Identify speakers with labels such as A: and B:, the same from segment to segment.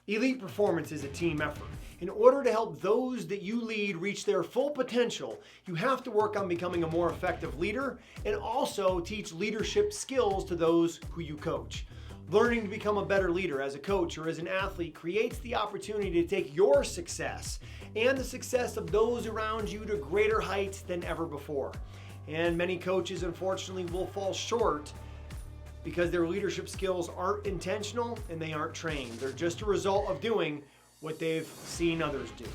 A: Elite performance is a team effort. In order to help those that you lead reach their full potential, you have to work on becoming a more effective leader and also teach leadership skills to those who you coach. Learning to become a better leader as a coach or as an athlete creates the opportunity to take your success and the success of those around you to greater heights than ever before. And many coaches, unfortunately, will fall short because their leadership skills aren't intentional and they aren't trained. They're just a result of doing what they've seen others do.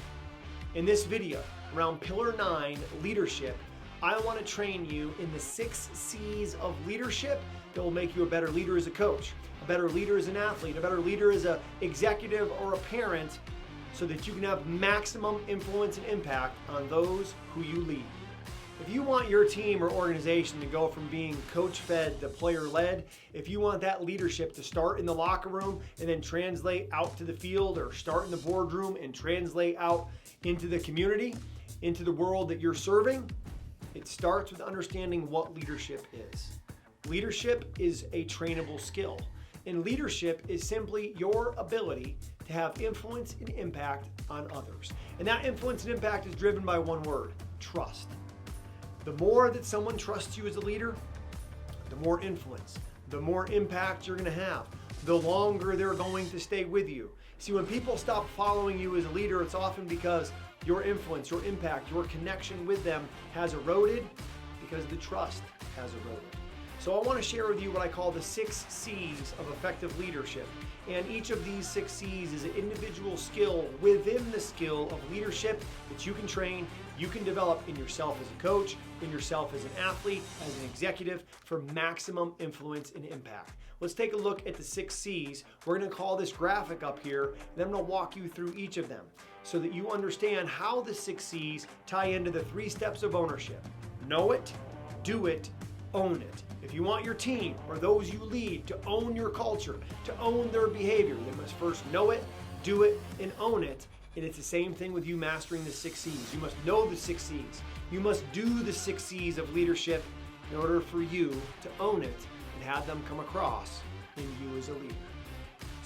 A: In this video, around Pillar 9, leadership, I want to train you in the 6 C's of leadership that will make you a better leader as a coach, a better leader as an athlete, a better leader as an executive or a parent, so that you can have maximum influence and impact on those who you lead. If you want your team or organization to go from being coach-fed to player-led, if you want that leadership to start in the locker room and then translate out to the field, or start in the boardroom and translate out into the community, into the world that you're serving, it starts with understanding what leadership is. Leadership is a trainable skill, and leadership is simply your ability to have influence and impact on others. And that influence and impact is driven by one word: trust. The more that someone trusts you as a leader, the more influence, the more impact you're going to have, the longer they're going to stay with you. See, when people stop following you as a leader, it's often because your influence, your impact, your connection with them has eroded because the trust has eroded. So I want to share with you what I call the 6 C's of effective leadership. And each of these 6 C's is an individual skill within the skill of leadership that you can train, you can develop in yourself as a coach, in yourself as an athlete, as an executive, for maximum influence and impact. Let's take a look at the 6 C's. We're going to call this graphic up here, and then I'm going to walk you through each of them so that you understand how the 6 C's tie into the 3 steps of ownership. Know it, do it, own it. If you want your team or those you lead to own your culture, to own their behavior, they must first know it, do it, and own it. And it's the same thing with you mastering the 6 C's. You must know the 6 C's. You must do the 6 C's of leadership in order for you to own it and have them come across in you as a leader.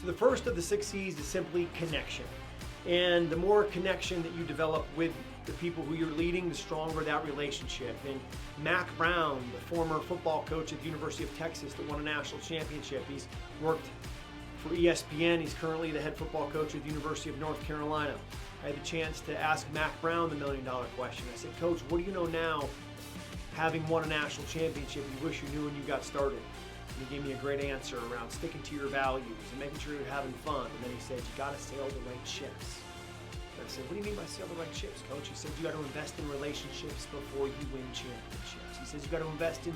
A: So the first of the 6 C's is simply connection. And the more connection that you develop with the people who you're leading, the stronger that relationship. And Mac Brown, the former football coach at the University of Texas that won a national championship, he's worked for ESPN. He's currently the head football coach at the University of North Carolina. I had the chance to ask Mac Brown the $1 million question. I said, Coach, what do you know now, having won a national championship, you wish you knew when you got started? And he gave me a great answer around sticking to your values and making sure you're having fun. And then he said, you got to sail the right ships. And I said, what do you mean by sail the right ships, Coach? He said, you got to invest in relationships before you win championships. He says, you got to invest in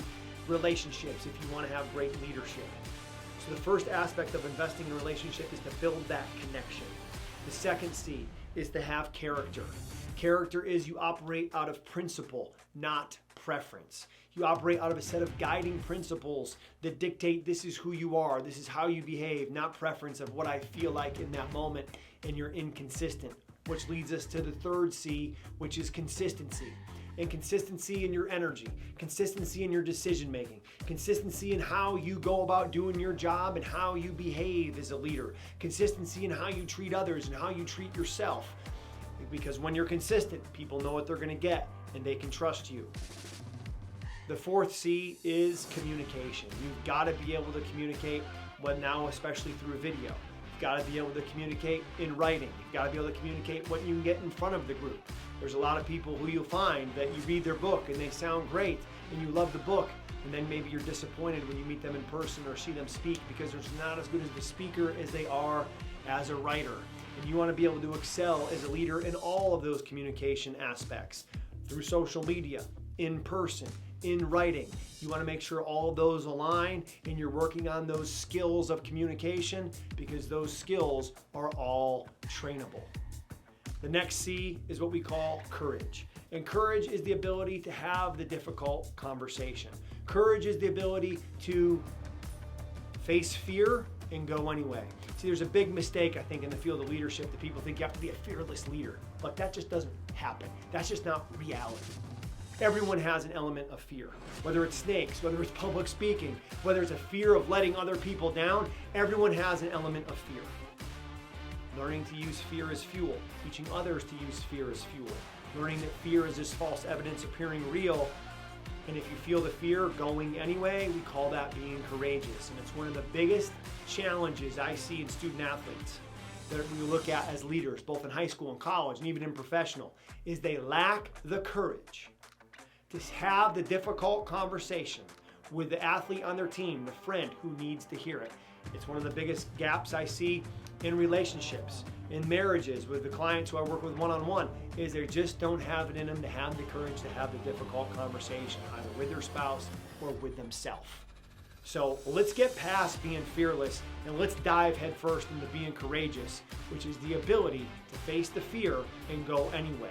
A: relationships if you want to have great leadership. So the first aspect of investing in a relationship is to build that connection. The second C is to have character. Character is you operate out of principle, not preference. You operate out of a set of guiding principles that dictate this is who you are, this is how you behave, not preference of what I feel like in that moment, and you're inconsistent. Which leads us to the third C, which is consistency. And consistency in your energy, consistency in your decision making, consistency in how you go about doing your job and how you behave as a leader, consistency in how you treat others and how you treat yourself. Because when you're consistent, people know what they're going to get and they can trust you. The fourth C is communication. You've got to be able to communicate, but now especially through a video. You've got to be able to communicate in writing. You've got to be able to communicate when you get in front of the group. There's a lot of people who you'll find that you read their book and they sound great and you love the book, and then maybe you're disappointed when you meet them in person or see them speak because they're not as good as the speaker as they are as a writer. And you want to be able to excel as a leader in all of those communication aspects through social media, in person, in writing. You want to make sure all of those align and you're working on those skills of communication because those skills are all trainable. The next C is what we call courage. And courage is the ability to have the difficult conversation. Courage is the ability to face fear and go anyway. See, there's a big mistake, I think, in the field of leadership that people think you have to be a fearless leader. But that just doesn't happen. That's just not reality. Everyone has an element of fear. Whether it's snakes, whether it's public speaking, whether it's a fear of letting other people down, everyone has an element of fear. learning to use fear as fuel, teaching others to use fear as fuel, learning that fear is just false evidence appearing real. And if you feel the fear going anyway, we call that being courageous. And it's one of the biggest challenges I see in student athletes that we look at as leaders, both in high school and college and even in professional, is they lack the courage to have the difficult conversation with the athlete on their team, the friend who needs to hear it. It's one of the biggest gaps I see in relationships, in marriages, with the clients who I work with one-on-one, is they just don't have it in them to have the courage to have the difficult conversation, either with their spouse or with themselves. So let's get past being fearless and let's dive headfirst into being courageous, which is the ability to face the fear and go anyway.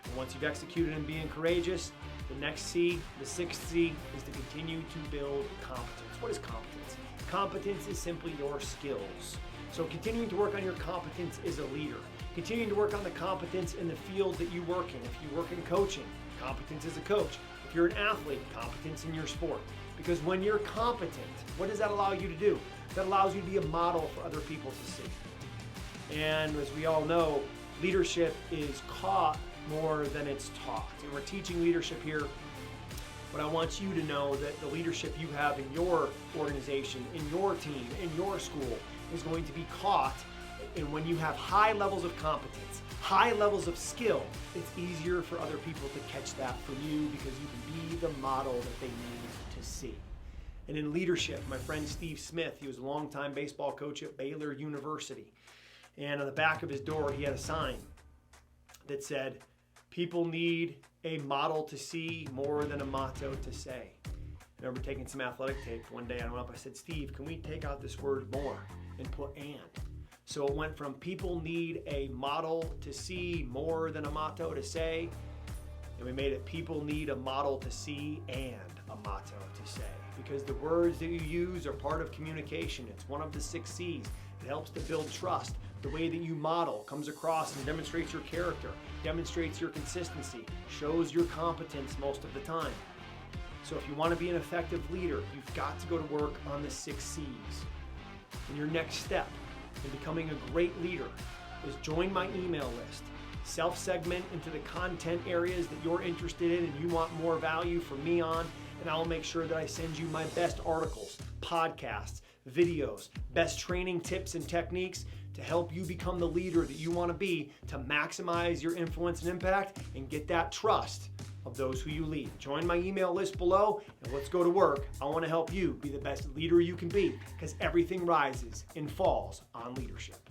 A: And once you've executed in being courageous, the next C, the sixth C, is to continue to build competence. What is competence? Competence is simply your skills. So continuing to work on your competence as a leader, continuing to work on the competence in the field that you work in. If you work in coaching, competence as a coach. If you're an athlete, competence in your sport. Because when you're competent, what does that allow you to do? That allows you to be a model for other people to see. And as we all know, leadership is caught more than it's taught. And we're teaching leadership here, but I want you to know that the leadership you have in your organization, in your team, in your school is going to be caught. And when you have high levels of competence, high levels of skill, it's easier for other people to catch that from you because you can be the model that they need to see. And in leadership, my friend Steve Smith, he was a longtime baseball coach at Baylor University. And on the back of his door, he had a sign that said, "People need a model to see more than a motto to say." I remember taking some athletic tape one day, and I went up, I said, "Steve, can we take out this word more and put and?" So it went from people need a model to see more than a motto to say, and we made it people need a model to see and a motto to say. Because the words that you use are part of communication. It's one of the 6 C's. It helps to build trust. The way that you model comes across and demonstrates your character, demonstrates your consistency, shows your competence most of the time. So if you want to be an effective leader, you've got to go to work on the 6 C's. And your next step in becoming a great leader is join my email list. Self-segment into the content areas that you're interested in and you want more value from me on, and I'll make sure that I send you my best articles, podcasts, videos, best training tips and techniques to help you become the leader that you want to be, to maximize your influence and impact and get that trust of those who you lead. Join my email list below and let's go to work. I want to help you be the best leader you can be because everything rises and falls on leadership.